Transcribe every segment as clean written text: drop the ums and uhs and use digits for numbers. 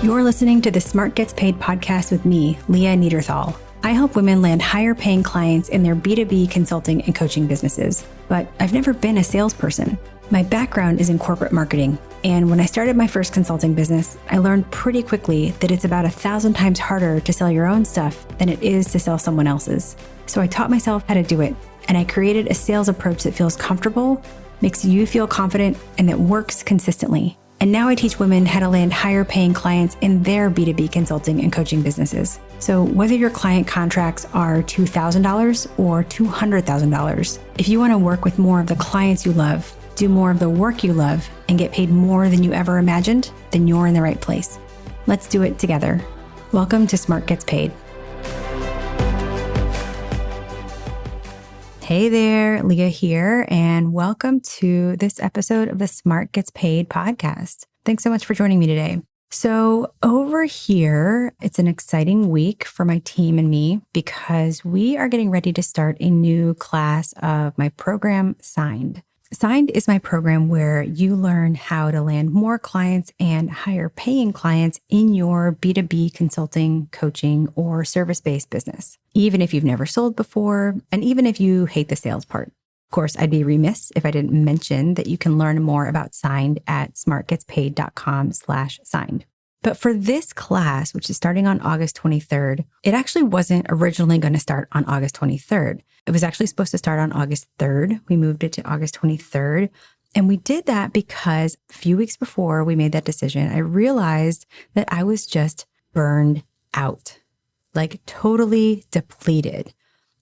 You're listening to the Smart Gets Paid podcast with me, Leah Niederthal. I help women land higher paying clients in their B2B consulting and coaching businesses, but I've never been a salesperson. My background is in corporate marketing, and when I started my first consulting business, I learned pretty quickly that it's about 1,000 times harder to sell your own stuff than it is to sell someone else's. So I taught myself how to do it, and I created a sales approach that feels comfortable, makes you feel confident, and that works consistently. And now I teach women how to land higher paying clients in their B2B consulting and coaching businesses. So whether your client contracts are $2,000 or $200,000, if you want to work with more of the clients you love, do more of the work you love, and get paid more than you ever imagined, then you're in the right place. Let's do it together. Welcome to Smart Gets Paid. Hey there, Leah here, and welcome to this episode of the Smart Gets Paid podcast. Thanks so much for joining me today. So over here, it's an exciting week for my team and me because we are getting ready to start a new class of my program, Signed. Signed is my program where you learn how to land more clients and higher paying clients in your B2B consulting, coaching, or service-based business, even if you've never sold before, and even if you hate the sales part. Of course, I'd be remiss if I didn't mention that you can learn more about Signed at smartgetspaid.com/signed. But for this class, which is starting on August 23rd, it actually wasn't originally going to start on August 23rd. It was actually supposed to start on August 3rd. We moved it to August 23rd. And we did that because a few weeks before we made that decision, I realized that I was just burned out, like totally depleted.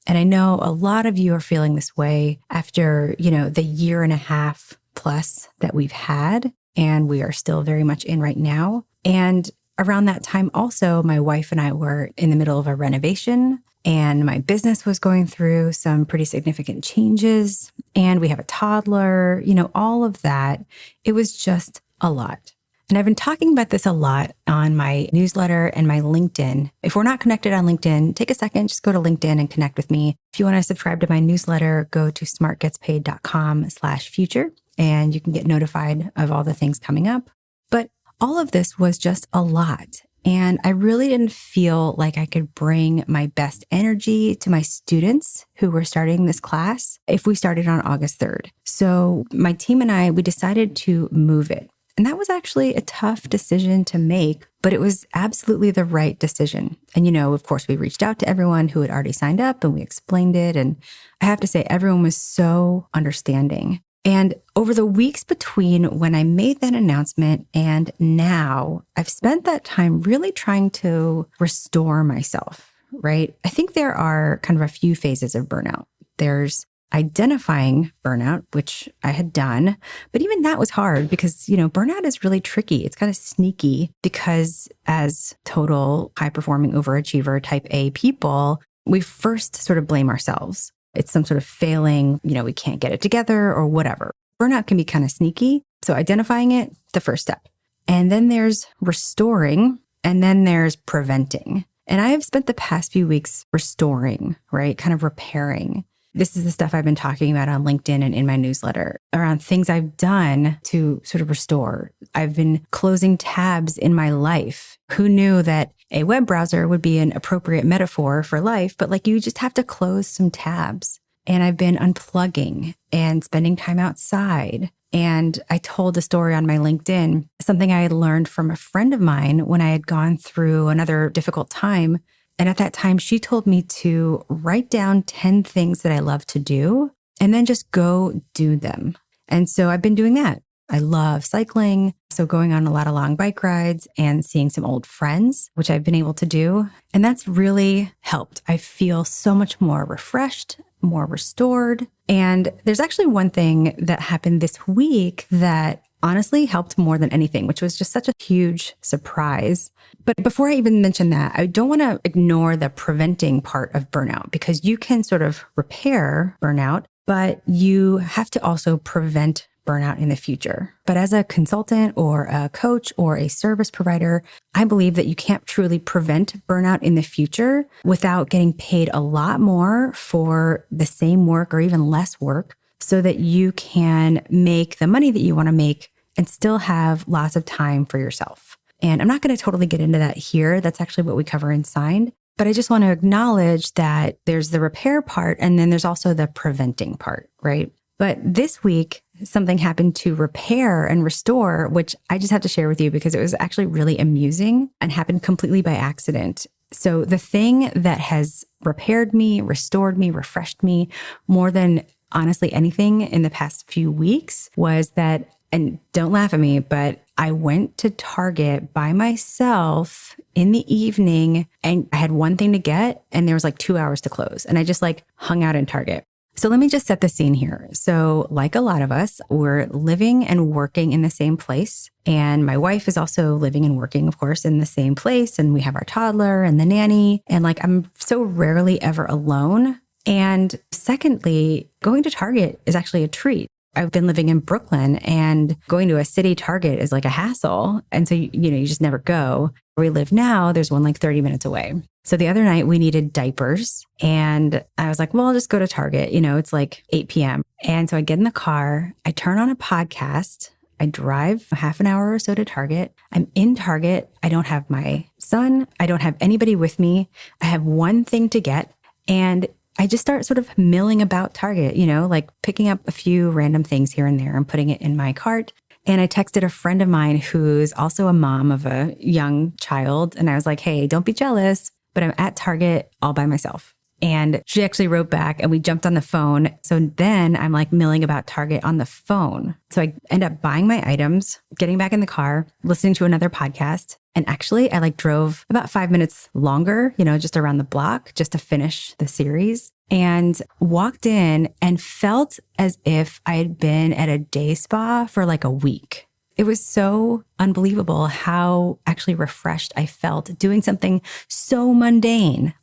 And I know a lot of you are feeling this way after, the year and a half plus that we've had, and we are still very much in right now. And around that time also, my wife and I were in the middle of a renovation, and my business was going through some pretty significant changes, and we have a toddler, all of that. It was just a lot. And I've been talking about this a lot on my newsletter and my LinkedIn. If we're not connected on LinkedIn, take a second, just go to LinkedIn and connect with me. If you want to subscribe to my newsletter, go to smartgetspaid.com/future, and you can get notified of all the things coming up. But all of this was just a lot. And I really didn't feel like I could bring my best energy to my students who were starting this class if we started on August 3rd. So my team and I, we decided to move it. And that was actually a tough decision to make, but it was absolutely the right decision. And, of course, we reached out to everyone who had already signed up and we explained it. And I have to say, everyone was so understanding. And over the weeks between when I made that announcement and now, I've spent that time really trying to restore myself, right? I think there are kind of a few phases of burnout. There's identifying burnout, which I had done, but even that was hard because, burnout is really tricky. It's kind of sneaky because as total high-performing overachiever type A people, we first sort of blame ourselves. It's some sort of failing, we can't get it together or whatever. Burnout can be kind of sneaky. So identifying it, the first step. And then there's restoring, and then there's preventing. And I have spent the past few weeks restoring, right? Kind of repairing. This is the stuff I've been talking about on LinkedIn and in my newsletter around things I've done to sort of restore. I've been closing tabs in my life. Who knew that a web browser would be an appropriate metaphor for life, but you just have to close some tabs. And I've been unplugging and spending time outside. And I told a story on my LinkedIn, something I had learned from a friend of mine when I had gone through another difficult time. And at that time, she told me to write down 10 things that I love to do and then just go do them. And so I've been doing that. I love cycling, so going on a lot of long bike rides and seeing some old friends, which I've been able to do. And that's really helped. I feel so much more refreshed, more restored. And there's actually one thing that happened this week that honestly helped more than anything, which was just such a huge surprise. But before I even mention that, I don't want to ignore the preventing part of burnout because you can sort of repair burnout, but you have to also prevent burnout in the future. But as a consultant or a coach or a service provider, I believe that you can't truly prevent burnout in the future without getting paid a lot more for the same work or even less work so that you can make the money that you want to make and still have lots of time for yourself. And I'm not going to totally get into that here. That's actually what we cover in Signed. But I just want to acknowledge that there's the repair part and then there's also the preventing part, right? But this week, something happened to repair and restore, which I just have to share with you because it was actually really amusing and happened completely by accident. So the thing that has repaired me, restored me, refreshed me more than honestly anything in the past few weeks was that, and don't laugh at me, but I went to Target by myself in the evening and I had one thing to get and there was like 2 hours to close. And I just like hung out in Target. So let me just set the scene here. So like a lot of us, we're living and working in the same place. And my wife is also living and working, of course, in the same place. And we have our toddler and the nanny. And like, I'm so rarely ever alone. And secondly, going to Target is actually a treat. I've been living in Brooklyn and going to a city Target is like a hassle. And so, you just never go. Where we live now, there's one like 30 minutes away. So the other night we needed diapers and I was like, well, I'll just go to Target. It's like 8 p.m. And so I get in the car, I turn on a podcast, I drive a half an hour or so to Target. I'm in Target. I don't have my son. I don't have anybody with me. I have one thing to get. And I just start sort of milling about Target, like picking up a few random things here and there and putting it in my cart. And I texted a friend of mine who's also a mom of a young child. And I was like, hey, don't be jealous, but I'm at Target all by myself. And she actually wrote back and we jumped on the phone. So then I'm like milling about Target on the phone. So I end up buying my items, getting back in the car, listening to another podcast. And actually I like drove about 5 minutes longer, just around the block just to finish the series and walked in and felt as if I had been at a day spa for like a week. It was so unbelievable how actually refreshed I felt doing something so mundane,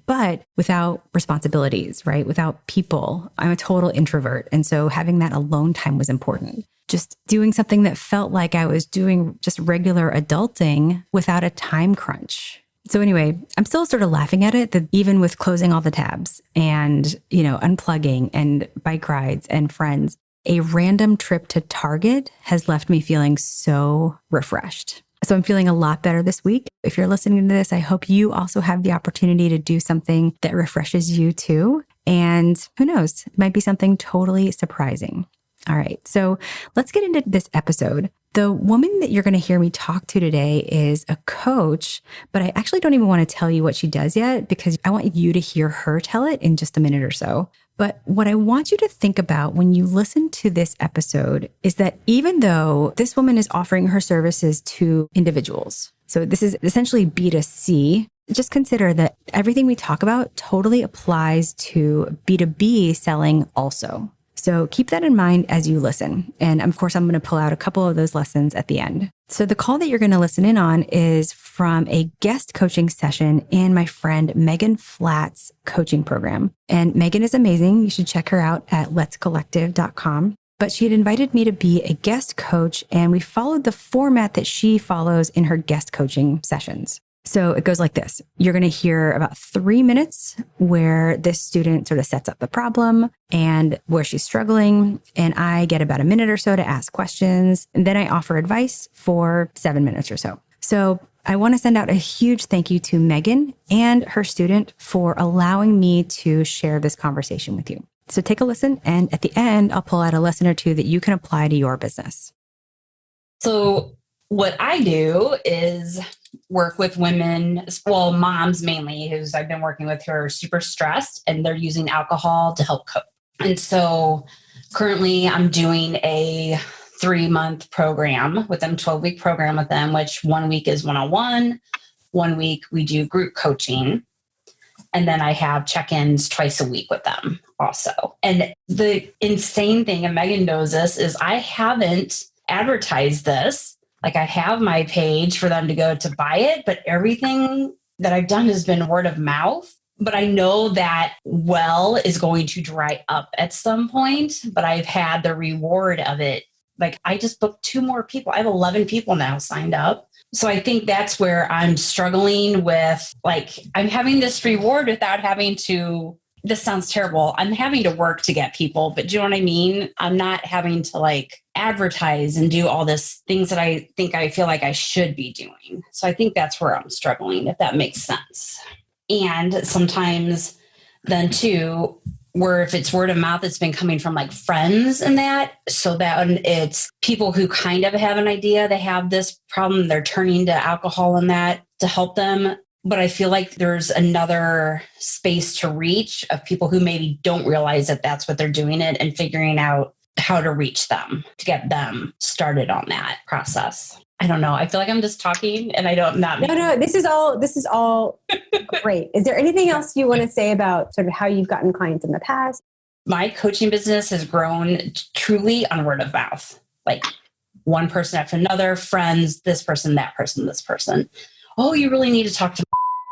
but without responsibilities, right? Without people. I'm a total introvert. And so having that alone time was important. Just doing something that felt like I was doing just regular adulting without a time crunch. So anyway, I'm still sort of laughing at it that even with closing all the tabs and, unplugging and bike rides and friends, a random trip to Target has left me feeling so refreshed. So I'm feeling a lot better this week. If you're listening to this, I hope you also have the opportunity to do something that refreshes you too. And who knows, it might be something totally surprising. All right, so let's get into this episode. The woman that you're going to hear me talk to today is a coach, but I actually don't even want to tell you what she does yet because I want you to hear her tell it in just a minute or so. But what I want you to think about when you listen to this episode is that even though this woman is offering her services to individuals, so this is essentially B2C, just consider that everything we talk about totally applies to B2B selling also. So keep that in mind as you listen. And of course, I'm going to pull out a couple of those lessons at the end. So the call that you're going to listen in on is from a guest coaching session in my friend Megan Flatt's coaching program. And Megan is amazing. You should check her out at letscollective.com. But she had invited me to be a guest coach, and we followed the format that she follows in her guest coaching sessions. So it goes like this. You're going to hear about 3 minutes where this student sort of sets up the problem and where she's struggling. And I get about a minute or so to ask questions. And then I offer advice for 7 minutes or so. So I want to send out a huge thank you to Megan and her student for allowing me to share this conversation with you. So take a listen. And at the end, I'll pull out a lesson or two that you can apply to your business. So what I do is work with women, well, moms mainly, who's I've been working with who are super stressed and they're using alcohol to help cope. And so currently I'm doing a 3-month program with them, 12-week program with them, which 1 week is one-on-one. 1 week we do group coaching. And then I have check-ins twice a week with them also. And the insane thing, and Megan knows this, is I haven't advertised this. Like I have my page for them to go to buy it, but everything that I've done has been word of mouth. But I know that well is going to dry up at some point, but I've had the reward of it. Like I just booked 2 more people. I have 11 people now signed up. So I think that's where I'm struggling with, like, I'm having this reward without having to this sounds terrible. I'm having to work to get people, but do you know what I mean? I'm not having to like advertise and do all this things that I feel like I should be doing. So I think that's where I'm struggling, if that makes sense. And sometimes then too, where if it's word of mouth, it's been coming from like friends and that, so that it's people who kind of have an idea they have this problem, they're turning to alcohol and that to help them. But I feel like there's another space to reach of people who maybe don't realize that that's what they're doing it, and figuring out how to reach them, to get them started on that process. I don't know. I feel like I'm just talking and I don't not. No, this is all great. Is there anything else you want to say about sort of how you've gotten clients in the past? My coaching business has grown truly on word of mouth, like one person after another, friends, this person, that person, this person. Oh, you really need to talk to.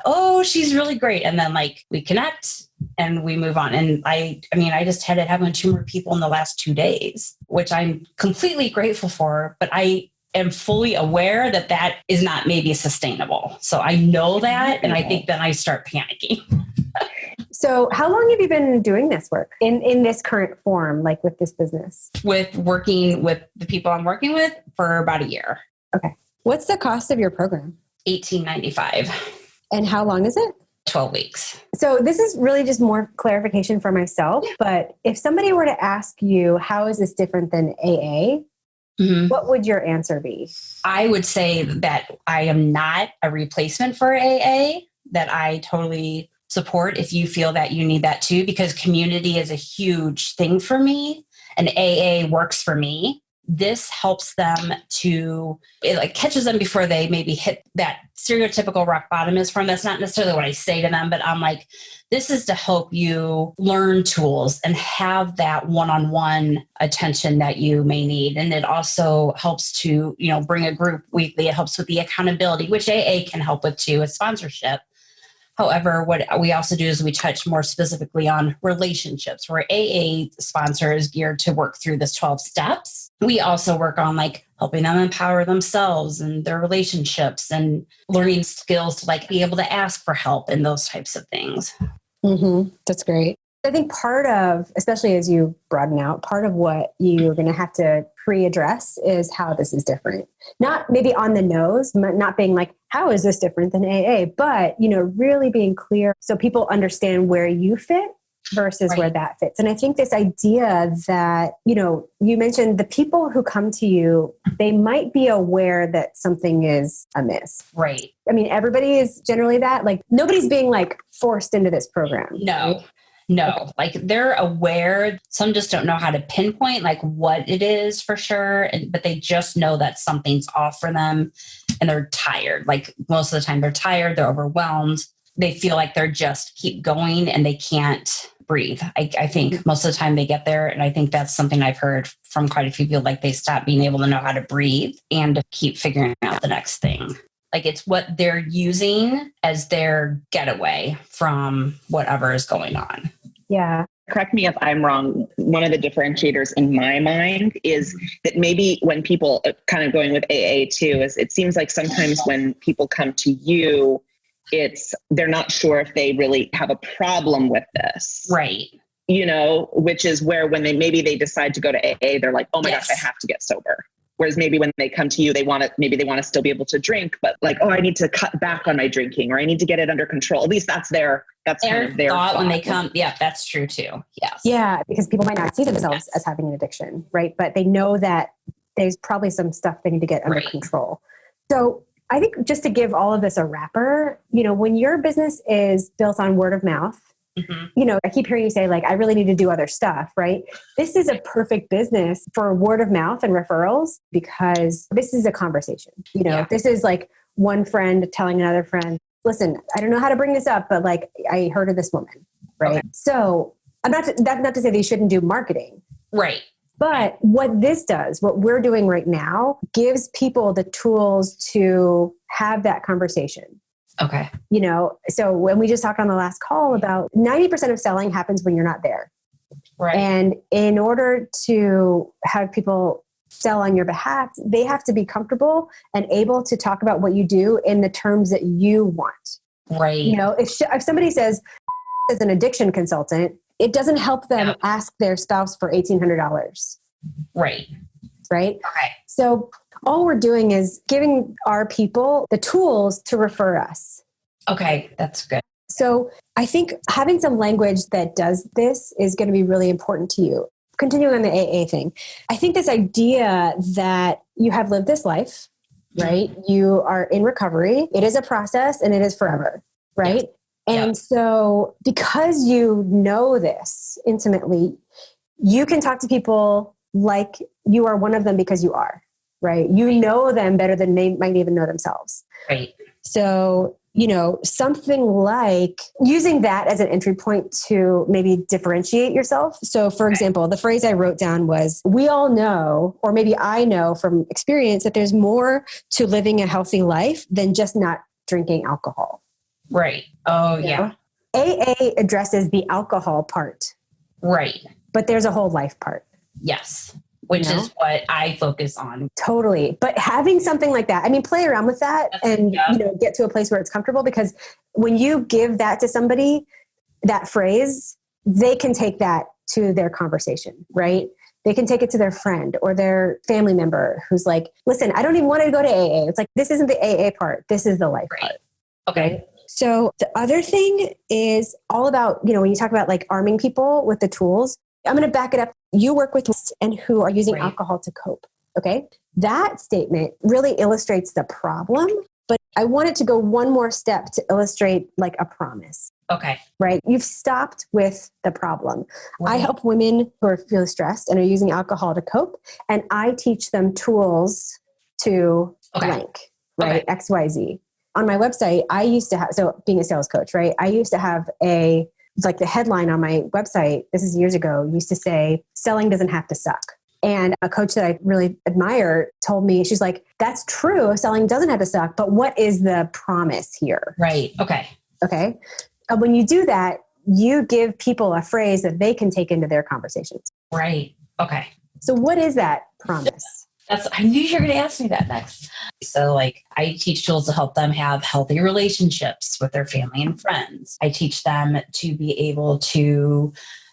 Oh, she's really great. And then like we connect and we move on. And I mean, I just had it happen to 2 more people in the last 2 days, which I'm completely grateful for, but I am fully aware that that is not maybe sustainable. So I know that. And I think then I start panicking. So how long have you been doing this work in this current form, like with this business? With working with the people I'm working with for about a year. Okay. What's the cost of your program? $18.95. And how long is it? 12 weeks. So this is really just more clarification for myself. But if somebody were to ask you, how is this different than AA? Mm-hmm. What would your answer be? I would say that I am not a replacement for AA, that I totally support if you feel that you need that too, because community is a huge thing for me and AA works for me. This helps them it like catches them before they maybe hit that stereotypical rock bottom is from. That's not necessarily what I say to them, but I'm like, this is to help you learn tools and have that one-on-one attention that you may need. And it also helps to, bring a group weekly. It helps with the accountability, which AA can help with too, with sponsorship. However, what we also do is we touch more specifically on relationships, where AA sponsor is geared to work through this 12 steps. We also work on like helping them empower themselves and their relationships and learning skills to like be able to ask for help and those types of things. Mm-hmm. That's great. I think part of, especially as you broaden out, part of what you're going to have to pre-address is how this is different. Not maybe on the nose, not being like, how is this different than AA? But, really being clear so people understand where you fit versus where that fits. And I think this idea that, you mentioned the people who come to you, they might be aware that something is amiss. Right. I mean, everybody is generally that. Like, nobody's being like forced into this program. No. Right? No, like they're aware. Some just don't know how to pinpoint like what it is for sure. But they just know that something's off for them and they're tired. Like most of the time they're tired, they're overwhelmed. They feel like they're just keep going and they can't breathe. I think most of the time they get there. And I think that's something I've heard from quite a few people, like they stop being able to know how to breathe and keep figuring out the next thing. Like it's what they're using as their getaway from whatever is going on. Yeah. Correct me if I'm wrong. One of the differentiators in my mind is that maybe when people kind of going with AA too, is it seems like sometimes when people come to you, they're not sure if they really have a problem with this. Right. Which is where when they decide to go to AA, they're like, oh my gosh, I have to get sober. Whereas maybe when they come to you, they want to still be able to drink, but like, oh, I need to cut back on my drinking, or I need to get it under control. At least that's kind of their thought when they come. Yeah, that's true too. Yes. Yeah, because people might not see themselves as having an addiction, right? But they know that there's probably some stuff they need to get under control. So I think just to give all of this a wrapper, when your business is built on word of mouth, I keep hearing you say like, I really need to do other stuff, right? This is a perfect business for word of mouth and referrals because this is a conversation. This is like one friend telling another friend, listen, I don't know how to bring this up, but like I heard of this woman, right? Okay. So that's not to say they shouldn't do marketing. Right. But what this does, what we're doing right now, gives people the tools to have that conversation. Okay. So when we just talked on the last call about 90% of selling happens when you're not there. Right. And in order to have people sell on your behalf, they have to be comfortable and able to talk about what you do in the terms that you want. Right. If somebody says, as an addiction consultant, it doesn't help them ask their spouse for $1,800. Right. Right. Okay. So all we're doing is giving our people the tools to refer us. Okay. That's good. So I think having some language that does this is going to be really important to you. Continuing on the AA thing, I think this idea that you have lived this life, right? You are in recovery. It is a process and it is forever, right? Yes. And so because you know this intimately, you can talk to people like you are one of them because you are, right? You know them better than they might even know themselves. Right. So, something like using that as an entry point to maybe differentiate yourself. So for example, the phrase I wrote down was, we all know, or maybe I know from experience, that there's more to living a healthy life than just not drinking alcohol. Right. Oh, yeah. AA addresses the alcohol part. Right. But there's a whole life part. Yes. Which is what I focus on. Totally. But having something like that, play around with that and, get to a place where it's comfortable, because when you give that to somebody, that phrase, they can take that to their conversation, right? They can take it to their friend or their family member who's like, listen, I don't even want to go to AA. It's like, this isn't the AA part. This is the life part. Okay. Right? So the other thing is all about, when you talk about like arming people with the tools, I'm going to back it up. You work with and who are using alcohol to cope. Okay. That statement really illustrates the problem, but I wanted to go one more step to illustrate like a promise. Okay. Right. You've stopped with the problem. Right. I help women who are feeling stressed and are using alcohol to cope. And I teach them tools to blank, right? XYZ. On my website, I used to have, so being a sales coach, right? I used to have like the headline on my website, this is years ago, used to say, selling doesn't have to suck. And a coach that I really admire told me, she's like, that's true. Selling doesn't have to suck, but what is the promise here? Right. Okay. Okay. When you do that, you give people a phrase that they can take into their conversations. Right. Okay. So what is that promise? I knew you were going to ask me that next. So I teach tools to help them have healthy relationships with their family and friends. I teach them to be able to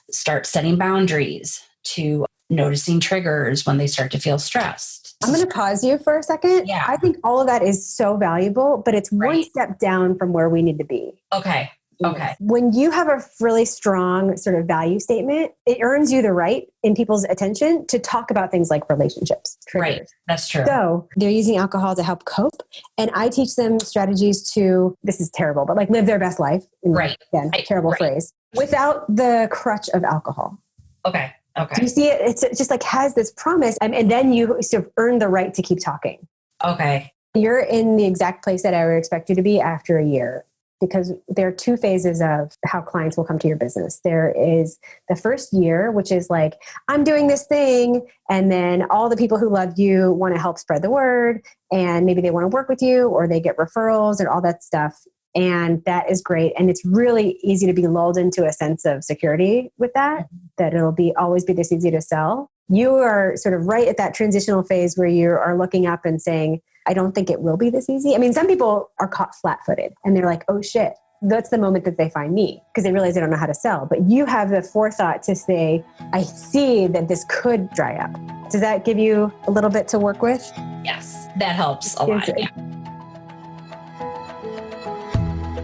start setting boundaries, to noticing triggers when they start to feel stressed. I'm going to pause you for a second. Yeah. I think all of that is so valuable, but it's one step down from where we need to be. Okay. Okay. When you have a really strong sort of value statement, it earns you the right in people's attention to talk about things like relationships. Triggers. Right. That's true. So they're using alcohol to help cope. And I teach them strategies to, this is terrible, but like live their best life. Right. Again, terrible phrase. Without the crutch of alcohol. Okay. Okay. Do you see it? It's just like has this promise. And then you sort of earn the right to keep talking. Okay. You're in the exact place that I would expect you to be after a year. Because there are two phases of how clients will come to your business. There is the first year, which is like, I'm doing this thing. And then all the people who love you want to help spread the word. And maybe they want to work with you or they get referrals and all that stuff. And that is great. And it's really easy to be lulled into a sense of security with that, that it'll always be this easy to sell. You are sort of right at that transitional phase where you are looking up and saying, I don't think it will be this easy. Some people are caught flat-footed and they're like, oh shit, that's the moment that they find me because they realize they don't know how to sell. But you have the forethought to say, I see that this could dry up. Does that give you a little bit to work with? Yes, that helps a lot. Yeah.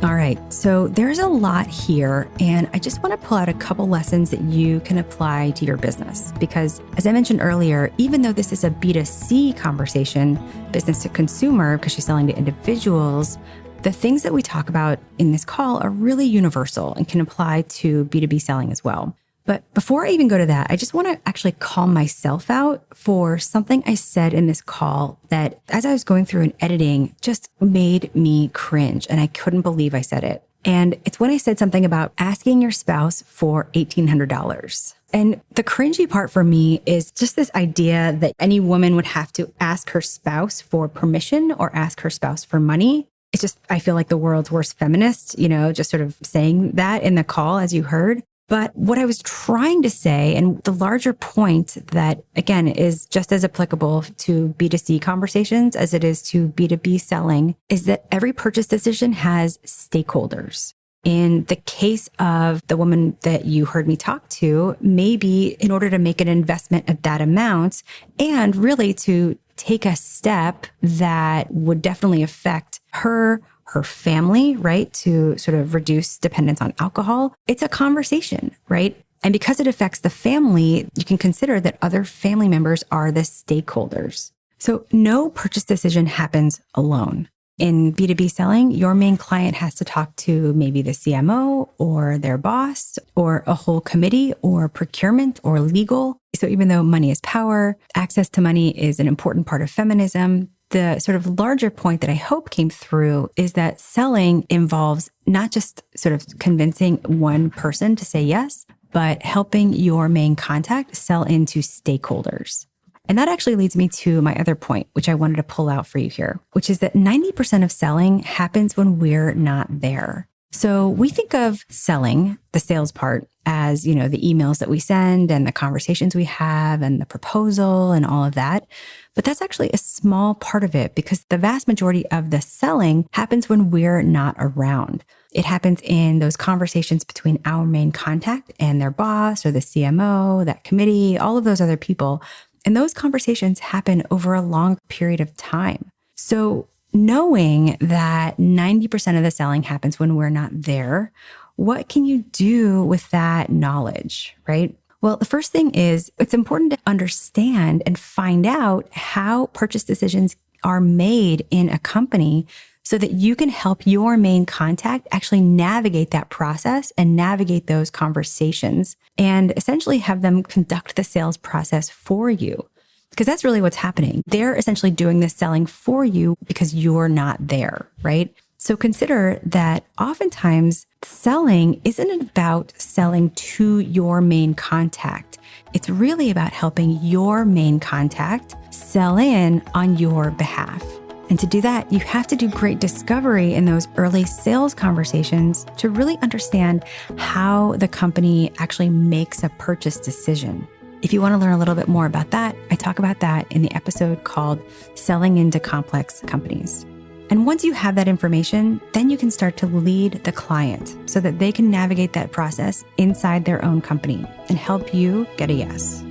All right, so there's a lot here, and I just want to pull out a couple lessons that you can apply to your business. Because as I mentioned earlier, even though this is a B2C conversation, business to consumer, because she's selling to individuals, the things that we talk about in this call are really universal and can apply to B2B selling as well. But before I even go to that, I just want to actually call myself out for something I said in this call that as I was going through and editing just made me cringe. And I couldn't believe I said it. And it's when I said something about asking your spouse for $1,800. And the cringy part for me is just this idea that any woman would have to ask her spouse for permission or ask her spouse for money. It's just, I feel like the world's worst feminist, just sort of saying that in the call, as you heard. But what I was trying to say, and the larger point that, again, is just as applicable to B2C conversations as it is to B2B selling, is that every purchase decision has stakeholders. In the case of the woman that you heard me talk to, maybe in order to make an investment of that amount and really to take a step that would definitely affect her family, right? To sort of reduce dependence on alcohol. It's a conversation, right? And because it affects the family, you can consider that other family members are the stakeholders. So no purchase decision happens alone. In B2B selling, your main client has to talk to maybe the CMO or their boss or a whole committee or procurement or legal. So even though money is power, access to money is an important part of feminism. The sort of larger point that I hope came through is that selling involves not just sort of convincing one person to say yes, but helping your main contact sell into stakeholders. And that actually leads me to my other point, which I wanted to pull out for you here, which is that 90% of selling happens when we're not there. So we think of selling, the sales part, as, the emails that we send and the conversations we have and the proposal and all of that. But that's actually a small part of it because the vast majority of the selling happens when we're not around. It happens in those conversations between our main contact and their boss or the CMO, that committee, all of those other people. And those conversations happen over a long period of time. So knowing that 90% of the selling happens when we're not there, what can you do with that knowledge, right? Well, the first thing is it's important to understand and find out how purchase decisions are made in a company so that you can help your main contact actually navigate that process and navigate those conversations and essentially have them conduct the sales process for you. Because that's really what's happening. They're essentially doing the selling for you because you're not there, right? So consider that oftentimes selling isn't about selling to your main contact. It's really about helping your main contact sell in on your behalf. And to do that, you have to do great discovery in those early sales conversations to really understand how the company actually makes a purchase decision. If you want to learn a little bit more about that, I talk about that in the episode called Selling into Complex Companies. And once you have that information, then you can start to lead the client so that they can navigate that process inside their own company and help you get a yes.